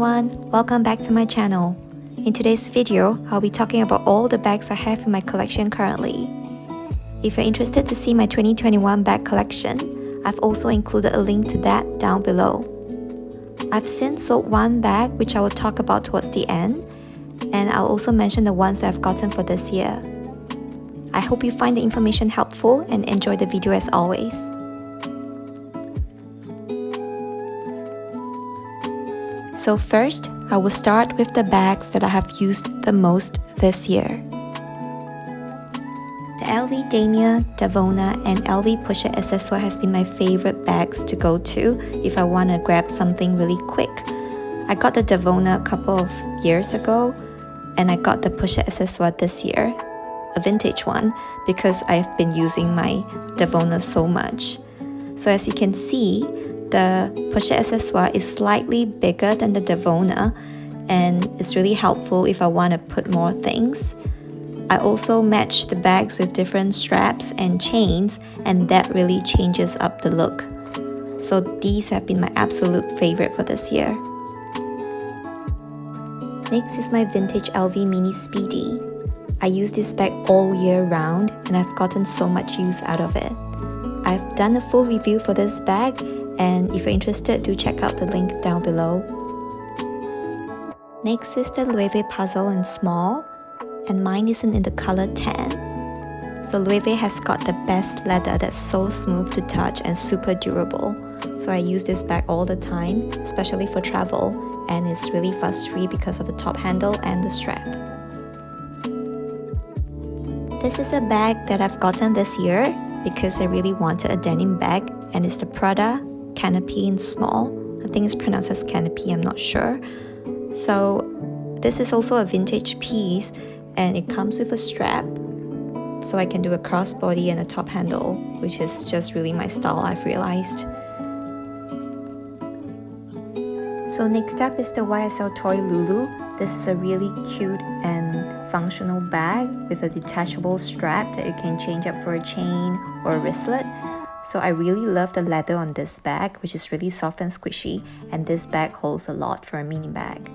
everyone, welcome back to my channel. In today's video, I'll be talking about all the bags I have in my collection currently. If you're interested to see my 2021 bag collection, I've also included a link to that down below. I've since sold one bag which I will talk about towards the end, and I'll also mention the ones that I've gotten for this year. I hope you find the information helpful and enjoy the video as always. So first, I will start with the bags that I have used the most this year. The LV Damier, Navona, and LV Pochette Accessories has been my favorite bags to go to if I want to grab something really quick. I got the Navona a couple of years ago, and I got the Pochette Accessories this year, a vintage one, because I've been using my Navona so much. So as you can see, the Pochette Accessories is slightly bigger than the Navona, and it's really helpful if I want to put more things. I also match the bags with different straps and chains, and that really changes up the look. So these have been my absolute favorite for this year. Next is my vintage LV Mini Speedy. I use this bag all year round, and I've gotten so much use out of it. I've done a full review for this bag, and if you're interested, do check out the link down below. Next is the Loewe Puzzle in small, and mine isn't in the color tan. So Loewe has got the best leather that's so smooth to touch and super durable. So I use this bag all the time, especially for travel, and it's really fuss-free because of the top handle and the strap. This is a bag that I've gotten this year because I really wanted a denim bag, and it's the Prada Canape in small. I think it's pronounced as Canape, I'm not sure. So this is also a vintage piece, and it comes with a strap, so I can do a crossbody and a top handle, which is just really my style, I've realized. So next up is the YSL Toy Loulou. This is a really cute and functional bag with a detachable strap that you can change up for a chain or a wristlet. So I really love the leather on this bag, which is really soft and squishy, and this bag holds a lot for a mini bag.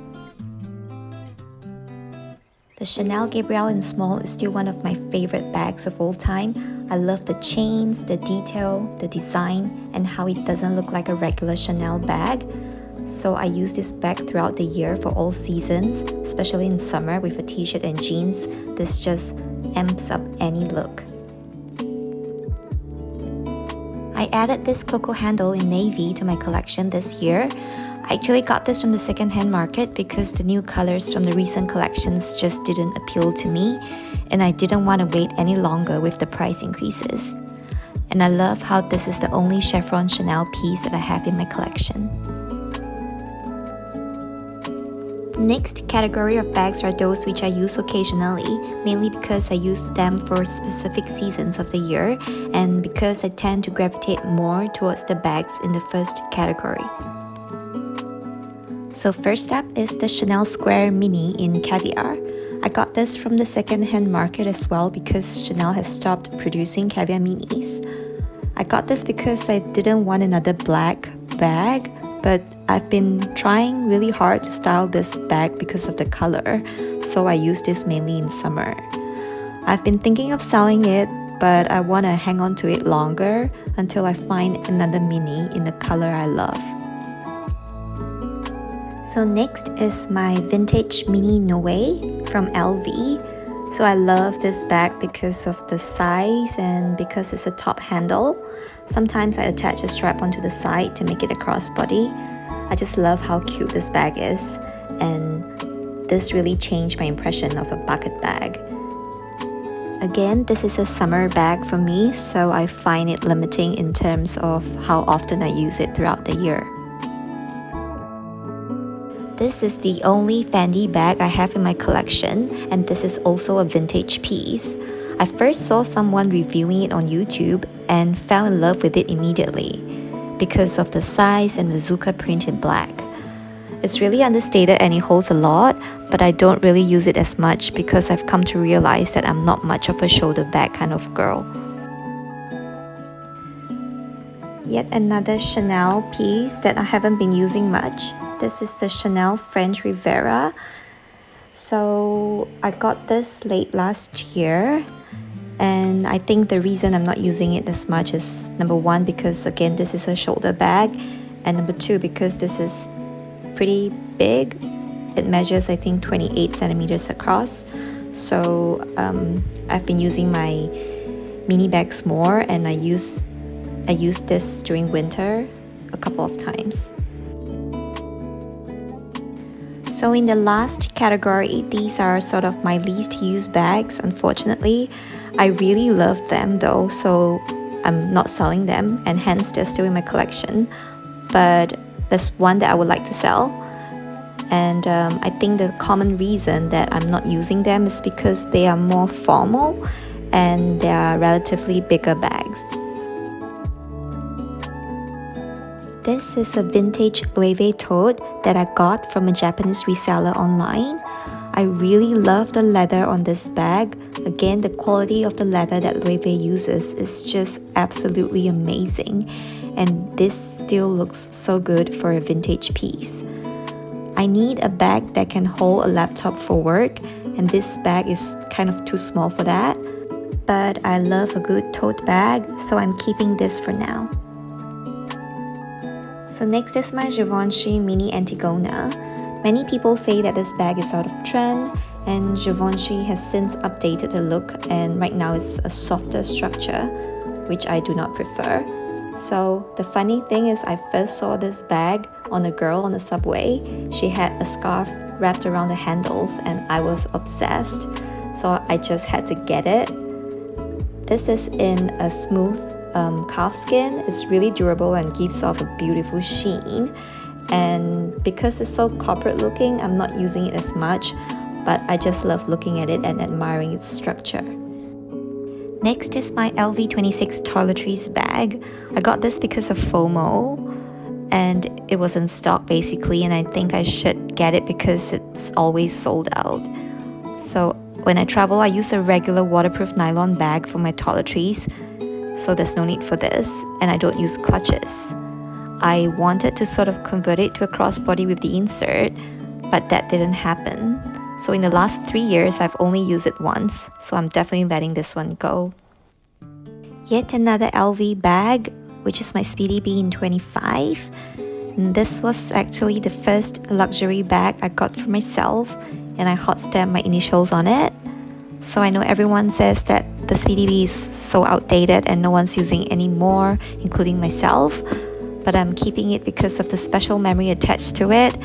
The Chanel Gabrielle in small is still one of my favorite bags of all time. I love the chains, the detail, the design, and how it doesn't look like a regular Chanel bag. So I use this bag throughout the year for all seasons, especially in summer with a t-shirt and jeans. This just amps up any look. I added this Coco handle in navy to my collection this year. I actually got this from the second-hand market because the new colors from the recent collections just didn't appeal to me, and I didn't want to wait any longer with the price increases. And I love how this is the only chevron Chanel piece that I have in my collection. The next category of bags are those which I use occasionally, mainly because I use them for specific seasons of the year, and because I tend to gravitate more towards the bags in the first category. So first up is the Chanel Square Mini in Caviar. I got this from the second-hand market as well because Chanel has stopped producing Caviar Minis. I got this because I didn't want another black bag, but I've been trying really hard to style this bag because of the color, so I use this mainly in summer. I've been thinking of selling it, but I want to hang on to it longer until I find another mini in the color I love. So next is my Vintage Mini Noe from LV. So I love this bag because of the size and because it's a top handle. Sometimes I attach a strap onto the side to make it a crossbody. I just love how cute this bag is, and this really changed my impression of a bucket bag. Again, this is a summer bag for me, so I find it limiting in terms of how often I use it throughout the year. This is the only Fendi bag I have in my collection, and this is also a vintage piece. I first saw someone reviewing it on YouTube and fell in love with it immediately because of the size and the Zucca print in black. It's really understated and it holds a lot, but I don't really use it as much because I've come to realize that I'm not much of a shoulder bag kind of girl. Yet another Chanel piece that I haven't been using much. This is the Chanel French Rivera. So I got this late last year, and I think the reason I'm not using it as much is number one, because again this is a shoulder bag, and number two, because this is pretty big. It measures I think 28 centimeters across. So I've been using my mini bags more, and I used this during winter a couple of times. So in the last category, these are sort of my least used bags, unfortunately. I really love them though, so I'm not selling them, and hence they're still in my collection. But there's one that I would like to sell, and I think the common reason that I'm not using them is because they are more formal and they are relatively bigger bags. This is a vintage Loewe tote that I got from a Japanese reseller online. I really love the leather on this bag. Again, the quality of the leather that Loewe uses is just absolutely amazing, and this still looks so good for a vintage piece. I need a bag that can hold a laptop for work, and this bag is kind of too small for that. But I love a good tote bag, so I'm keeping this for now. So next is my Givenchy Mini Antigona. Many people say that this bag is out of trend, and Givenchy has since updated the look, and right now it's a softer structure, which I do not prefer. So the funny thing is, I first saw this bag on a girl on the subway. She had a scarf wrapped around the handles, and I was obsessed. So I just had to get it. This is in a smooth calfskin. It's really durable and gives off a beautiful sheen. And because it's so corporate looking, I'm not using it as much, but I just love looking at it and admiring its structure. Next is my LV26 Toiletries bag. I got this because of FOMO, and it was in stock basically, and I think I should get it because it's always sold out. So when I travel, I use a regular waterproof nylon bag for my toiletries, so there's no need for this, and I don't use clutches. I wanted to sort of convert it to a crossbody with the insert, but that didn't happen. So in the last 3 years, I've only used it once, so I'm definitely letting this one go. Yet another LV bag, which is my Speedy B in 25. And this was actually the first luxury bag I got for myself, and I hot stamped my initials on it. So I know everyone says that the Speedy B is so outdated and no one's using it anymore, including myself, but I'm keeping it because of the special memory attached to it.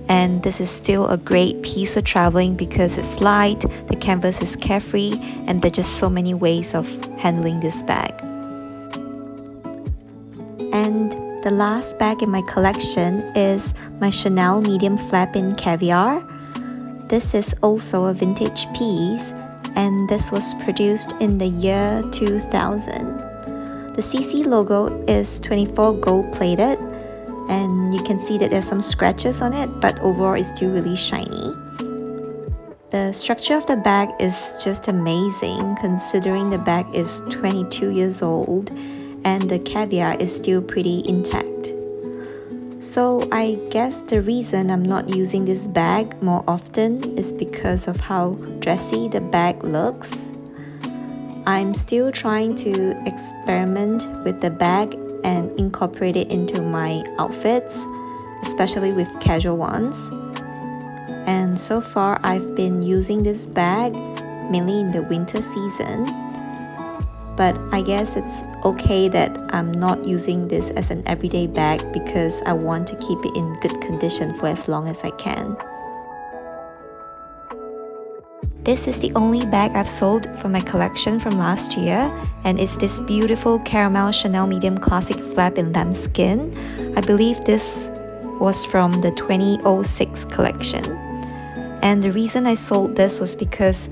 And this is still a great piece for traveling because it's light, the canvas is carefree, and there are just so many ways of handling this bag. And the last bag in my collection is my Chanel medium flap in Caviar. This is also a vintage piece, and this was produced in the year 2000. The CC logo is 24 gold plated, and you can see that there's some scratches on it, but overall it's still really shiny. The structure of the bag is just amazing considering the bag is 22 years old and the Caviar is still pretty intact. So I guess the reason I'm not using this bag more often is because of how dressy the bag looks. I'm still trying to experiment with the bag and incorporate it into my outfits, especially with casual ones. And so far I've been using this bag mainly in the winter season, but I guess it's okay that I'm not using this as an everyday bag because I want to keep it in good condition for as long as I can. This is the only bag I've sold from my collection from last year, and it's this beautiful caramel Chanel medium classic flap in lambskin. I believe this was from the 2006 collection. And the reason I sold this was because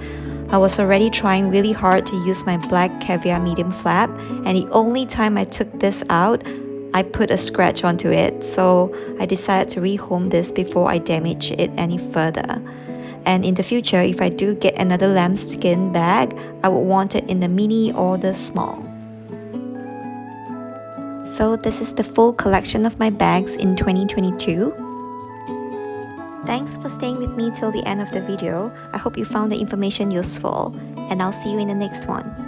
I was already trying really hard to use my black Caviar medium flap, and the only time I took this out, I put a scratch onto it, so I decided to rehome this before I damage it any further. And in the future, if I do get another lambskin bag, I would want it in the mini or the small. So this is the full collection of my bags in 2022. Thanks for staying with me till the end of the video. I hope you found the information useful, and I'll see you in the next one.